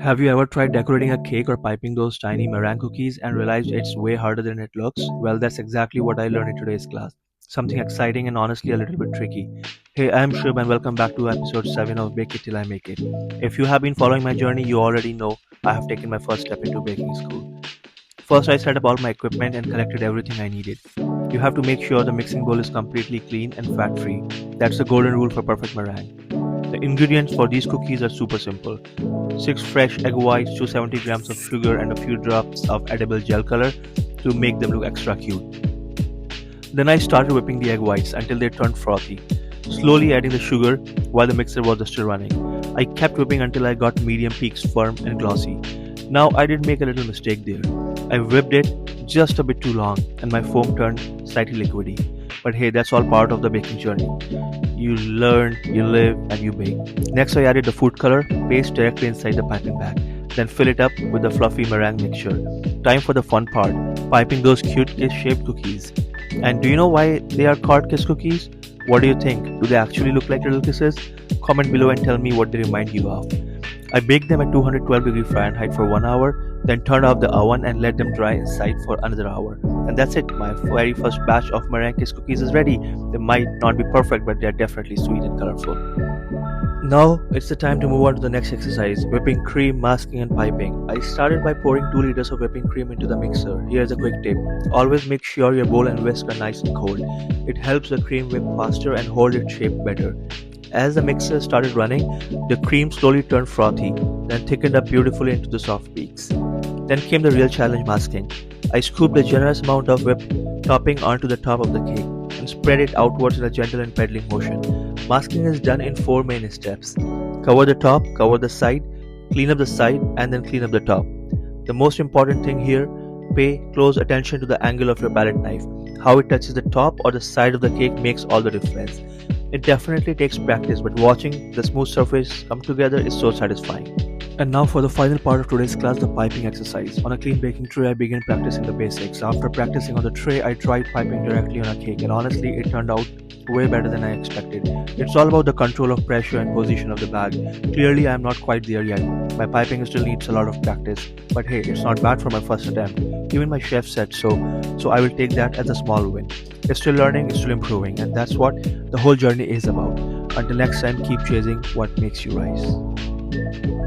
Have you ever tried decorating a cake or piping those tiny meringue cookies and realized it's way harder than it looks? Well, that's exactly what I learned in today's class. Something exciting and honestly a little bit tricky. Hey, I'm Shub and welcome back to episode 7 of Bake It Till I Make It. If you have been following my journey, you already know I have taken my first step into baking school. First, I set up all my equipment and collected everything I needed. You have to make sure the mixing bowl is completely clean and fat free. That's the golden rule for perfect meringue. The ingredients for these cookies are super simple: 6 fresh egg whites, 270 grams of sugar, and a few drops of edible gel color to make them look extra cute. Then I started whipping the egg whites until they turned frothy, slowly adding the sugar while the mixer was still running. I kept whipping until I got medium peaks firm and glossy. Now I did make a little mistake there. I whipped it just a bit too long and my foam turned slightly liquidy. But hey, that's all part of the baking journey. You learn, you live, and you bake. Next, I added the food color paste directly inside the piping bag. Then fill it up with the fluffy meringue mixture. Time for the fun part, piping those cute kiss-shaped cookies. And do you know why they are called kiss cookies? What do you think? Do they actually look like little kisses? Comment below and tell me what they remind you of. I baked them at 212 degree Fahrenheit for 1 hour, then turned off the oven and let them dry inside for another hour. And that's it, my very first batch of Meringue Kiss Cookies is ready. They might not be perfect, but they're definitely sweet and colorful. Now it's the time to move on to the next exercise, whipping cream, masking and piping. I started by pouring 2 liters of whipping cream into the mixer. Here's a quick tip. Always make sure your bowl and whisk are nice and cold. It helps the cream whip faster and hold its shape better. As the mixer started running, the cream slowly turned frothy, then thickened up beautifully into the soft peaks. Then came the real challenge, masking. I scooped a generous amount of whipped topping onto the top of the cake and spread it outwards in a gentle and pedaling motion. Masking is done in 4 main steps. Cover the top, cover the side, clean up the side, and then clean up the top. The most important thing here, pay close attention to the angle of your palette knife. How it touches the top or the side of the cake makes all the difference. It definitely takes practice, but watching the smooth surface come together is so satisfying. And now for the final part of today's class, the piping exercise. On a clean baking tray, I began practicing the basics. After practicing on the tray, I tried piping directly on a cake, and honestly, it turned out way better than I expected. It's all about the control of pressure and position of the bag. Clearly, I am not quite there yet. My piping still needs a lot of practice, but hey, it's not bad for my first attempt. Even my chef said so I will take that as a small win. It's still learning, it's still improving, and that's what the whole journey is about. Until next time, keep chasing what makes you rise.